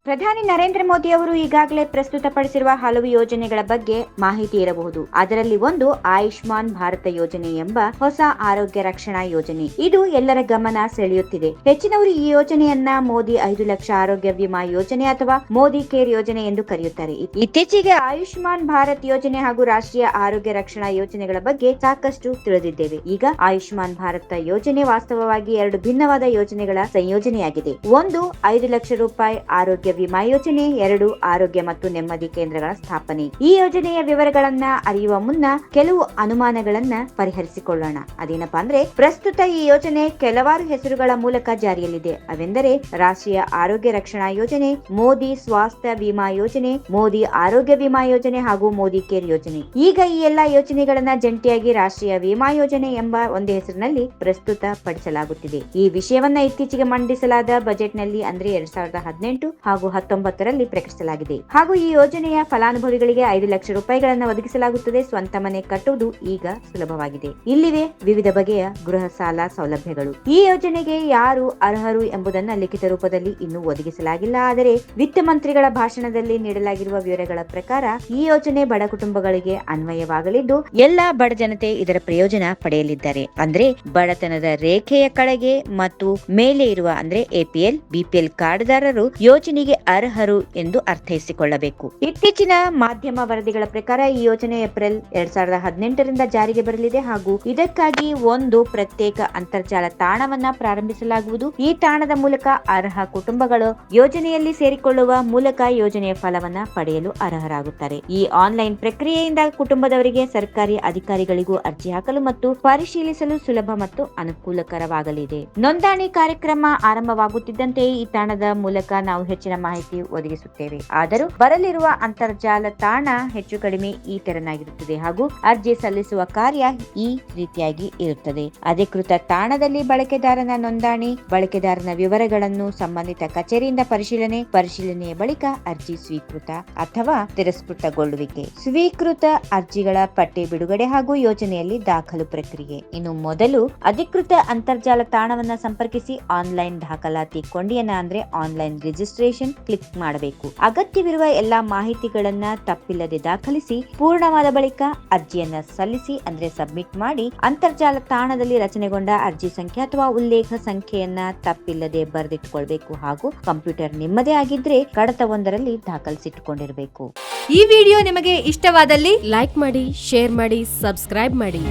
ಪ್ರಧಾನಿ ನರೇಂದ್ರ ಮೋದಿ ಅವರು ಈಗಾಗಲೇ ಪ್ರಸ್ತುತಪಡಿಸಿರುವ ಹಲವು ಯೋಜನೆಗಳ ಬಗ್ಗೆ ಮಾಹಿತಿ ಇರಬಹುದು. ಅದರಲ್ಲಿ ಒಂದು ಆಯುಷ್ಮಾನ್ ಭಾರತ ಯೋಜನೆ ಎಂಬ ಹೊಸ ಆರೋಗ್ಯ ರಕ್ಷಣಾ ಯೋಜನೆ. ಇದು ಎಲ್ಲರ ಗಮನ ಸೆಳೆಯುತ್ತಿದೆ. ಹೆಚ್ಚಿನವರು ಈ ಯೋಜನೆಯನ್ನ ಮೋದಿ 5 ಲಕ್ಷ ಆರೋಗ್ಯ ವಿಮಾ ಯೋಜನೆ ಅಥವಾ ಮೋದಿ ಕೇರ್ ಯೋಜನೆ ಎಂದು ಕರೆಯುತ್ತಾರೆ. ಇತ್ತೀಚೆಗೆ ಆಯುಷ್ಮಾನ್ ಭಾರತ್ ಯೋಜನೆ ಹಾಗೂ ರಾಷ್ಟ್ರೀಯ ಆರೋಗ್ಯ ರಕ್ಷಣಾ ಯೋಜನೆಗಳ ಬಗ್ಗೆ ಸಾಕಷ್ಟು ತಿಳಿದಿದ್ದೇವೆ. ಈಗ ಆಯುಷ್ಮಾನ್ ಭಾರತ ಯೋಜನೆ ವಾಸ್ತವವಾಗಿ 2 ಭಿನ್ನವಾದ ಯೋಜನೆಗಳ ಸಂಯೋಜನೆಯಾಗಿದೆ. ಒಂದು 5 ಲಕ್ಷ ರೂಪಾಯಿ ಆರೋಗ್ಯ ವಿಮಾ ಯೋಜನೆ, 2 ಆರೋಗ್ಯ ಮತ್ತು ನೆಮ್ಮದಿ ಕೇಂದ್ರಗಳ ಸ್ಥಾಪನೆ. ಈ ಯೋಜನೆಯ ವಿವರಗಳನ್ನ ಅರಿಯುವ ಮುನ್ನ ಕೆಲವು ಅನುಮಾನಗಳನ್ನ ಪರಿಹರಿಸಿಕೊಳ್ಳೋಣ. ಅದೇನಪ್ಪಾ ಅಂದ್ರೆ, ಪ್ರಸ್ತುತ ಈ ಯೋಜನೆ ಕೆಲವಾರು ಹೆಸರುಗಳ ಮೂಲಕ ಜಾರಿಯಲ್ಲಿದೆ. ಅವೆಂದರೆ ರಾಷ್ಟ್ರೀಯ ಆರೋಗ್ಯ ರಕ್ಷಣಾ ಯೋಜನೆ, ಮೋದಿ ಸ್ವಾಸ್ಥ್ಯ ವಿಮಾ ಯೋಜನೆ, ಮೋದಿ ಆರೋಗ್ಯ ವಿಮಾ ಯೋಜನೆ ಹಾಗೂ ಮೋದಿ ಕೇರ್ ಯೋಜನೆ. ಈಗ ಈ ಎಲ್ಲಾ ಯೋಜನೆಗಳನ್ನ ಜಂಟಿಯಾಗಿ ರಾಷ್ಟ್ರೀಯ ವಿಮಾ ಯೋಜನೆ ಎಂಬ ಒಂದೇ ಹೆಸರಿನಲ್ಲಿ ಪ್ರಸ್ತುತ ಪಡಿಸಲಾಗುತ್ತಿದೆ. ಈ ವಿಷಯವನ್ನ ಇತ್ತೀಚೆಗೆ ಮಂಡಿಸಲಾದ ಬಜೆಟ್ ನಲ್ಲಿ ಅಂದ್ರೆ 2018 ಹಾಗೂ 19ರಲ್ಲಿ ಪ್ರಕಟಿಸಲಾಗಿದೆ. ಹಾಗೂ ಈ ಯೋಜನೆಯ ಫಲಾನುಭವಿಗಳಿಗೆ 5 ಲಕ್ಷ ರೂಪಾಯಿಗಳನ್ನು ಒದಗಿಸಲಾಗುತ್ತದೆ. ಸ್ವಂತ ಮನೆ ಕಟ್ಟುವುದು ಈಗ ಸುಲಭವಾಗಿದೆ. ಇಲ್ಲಿವೆ ವಿವಿಧ ಬಗೆಯ ಗೃಹ ಸಾಲ ಸೌಲಭ್ಯಗಳು. ಈ ಯೋಜನೆಗೆ ಯಾರು ಅರ್ಹರು ಎಂಬುದನ್ನು ಲಿಖಿತ ರೂಪದಲ್ಲಿ ಇನ್ನೂ ಒದಗಿಸಲಾಗಿಲ್ಲ. ಆದರೆ ವಿತ್ತ ಮಂತ್ರಿಗಳ ಭಾಷಣದಲ್ಲಿ ನೀಡಲಾಗಿರುವ ವಿವರಗಳ ಪ್ರಕಾರ ಈ ಯೋಜನೆ ಬಡ ಕುಟುಂಬಗಳಿಗೆ ಅನ್ವಯವಾಗಲಿದ್ದು ಎಲ್ಲಾ ಬಡ ಜನತೆ ಇದರ ಪ್ರಯೋಜನ ಪಡೆಯಲಿದ್ದಾರೆ. ಅಂದ್ರೆ ಬಡತನದ ರೇಖೆಯ ಕೆಳಗೆ ಮತ್ತು ಮೇಲೆ ಇರುವ ಅಂದ್ರೆ ಎಪಿಎಲ್, ಬಿಪಿಎಲ್ ಕಾರ್ಡ್ದಾರರು ಯೋಜನೆಗೆ ಅರ್ಹರು ಎಂದು ಅರ್ಥೈಸಿಕೊಳ್ಳಬೇಕು. ಇತ್ತೀಚಿನ ಮಾಧ್ಯಮ ವರದಿಗಳ ಪ್ರಕಾರ ಈ ಯೋಜನೆ ಏಪ್ರಿಲ್ 2018ರಿಂದ ಜಾರಿಗೆ ಬರಲಿದೆ ಹಾಗೂ ಇದಕ್ಕಾಗಿ ಒಂದು ಪ್ರತ್ಯೇಕ ಅಂತರ್ಜಾಲ ತಾಣವನ್ನ ಪ್ರಾರಂಭಿಸಲಾಗುವುದು. ಈ ತಾಣದ ಮೂಲಕ ಅರ್ಹ ಕುಟುಂಬಗಳು ಯೋಜನೆಯಲ್ಲಿ ಸೇರಿಕೊಳ್ಳುವ ಮೂಲಕ ಯೋಜನೆಯ ಫಲವನ್ನ ಪಡೆಯಲು ಅರ್ಹರಾಗುತ್ತಾರೆ. ಈ ಆನ್ಲೈನ್ ಪ್ರಕ್ರಿಯೆಯಿಂದ ಕುಟುಂಬದವರಿಗೆ, ಸರ್ಕಾರಿ ಅಧಿಕಾರಿಗಳಿಗೂ ಅರ್ಜಿ ಹಾಕಲು ಮತ್ತು ಪರಿಶೀಲಿಸಲು ಸುಲಭ ಮತ್ತು ಅನುಕೂಲಕರವಾಗಲಿದೆ. ನೋಂದಣಿ ಕಾರ್ಯಕ್ರಮ ಆರಂಭವಾಗುತ್ತಿದ್ದಂತೆ ಈ ತಾಣದ ಮೂಲಕ ನಾವು ಹೆಚ್ಚಿನ ಮಾಹಿತಿ ಒದಗಿಸುತ್ತೇವೆ. ಆದರೂ ಬರಲಿರುವ ಅಂತರ್ಜಾಲ ತಾಣ ಹೆಚ್ಚು ಕಡಿಮೆ ಈ ತೆರನಾಗಿರುತ್ತದೆ ಹಾಗೂ ಅರ್ಜಿ ಸಲ್ಲಿಸುವ ಕಾರ್ಯ ಈ ರೀತಿಯಾಗಿ ಇರುತ್ತದೆ. ಅಧಿಕೃತ ತಾಣದಲ್ಲಿ ಬಳಕೆದಾರನ ನೋಂದಣಿ, ಬಳಕೆದಾರನ ವಿವರಗಳನ್ನು ಸಂಬಂಧಿತ ಕಚೇರಿಯಿಂದ ಪರಿಶೀಲನೆಯ ಬಳಿಕ ಅರ್ಜಿ ಸ್ವೀಕೃತ ಅಥವಾ ತಿರಸ್ಕೃತಗೊಳ್ಳುವಿಕೆ, ಸ್ವೀಕೃತ ಅರ್ಜಿಗಳ ಪಟ್ಟಿ ಬಿಡುಗಡೆ ಹಾಗೂ ಯೋಜನೆಯಲ್ಲಿ ದಾಖಲು ಪ್ರಕ್ರಿಯೆ. ಇನ್ನು ಮೊದಲು ಅಧಿಕೃತ ಅಂತರ್ಜಾಲ ತಾಣವನ್ನ ಸಂಪರ್ಕಿಸಿ ಆನ್ಲೈನ್ ದಾಖಲಾತಿ ಕೊಂಡಿಯನ್ನ ಅಂದ್ರೆ ಆನ್ಲೈನ್ ರಿಜಿಸ್ಟ್ರೇಷನ್ ಕ್ಲಿಕ್ ಮಾಡಬೇಕು. ಅಗತ್ಯವಿರುವ ಎಲ್ಲಾ ಮಾಹಿತಿಗಳನ್ನ ತಪ್ಪಿಲ್ಲದೆ ದಾಖಲಿಸಿ ಪೂರ್ಣವಾದ ಬಳಿಕ ಅರ್ಜಿಯನ್ನ ಸಲ್ಲಿಸಿ ಅಂದ್ರೆ ಸಬ್ಮಿಟ್ ಮಾಡಿ ಅಂತರ್ಜಾಲ ತಾಣದಲ್ಲಿ ರಚನೆಗೊಂಡ ಅರ್ಜಿ ಸಂಖ್ಯೆ ಅಥವಾ ಉಲ್ಲೇಖ ಸಂಖ್ಯೆಯನ್ನ ತಪ್ಪಿಲ್ಲದೆ ಬರೆದಿಟ್ಟುಕೊಳ್ಬೇಕು ಹಾಗೂ ಕಂಪ್ಯೂಟರ್ ನಿಮ್ಮದೇ ಆಗಿದ್ರೆ ಕಡತವೊಂದರಲ್ಲಿ ದಾಖಲಿಸಿಟ್ಟುಕೊಂಡಿರಬೇಕು. ಈ ವಿಡಿಯೋ ನಿಮಗೆ ಇಷ್ಟವಾದಲ್ಲಿ ಲೈಕ್ ಮಾಡಿ, ಶೇರ್ ಮಾಡಿ, ಸಬ್ಸ್ಕ್ರೈಬ್ ಮಾಡಿ.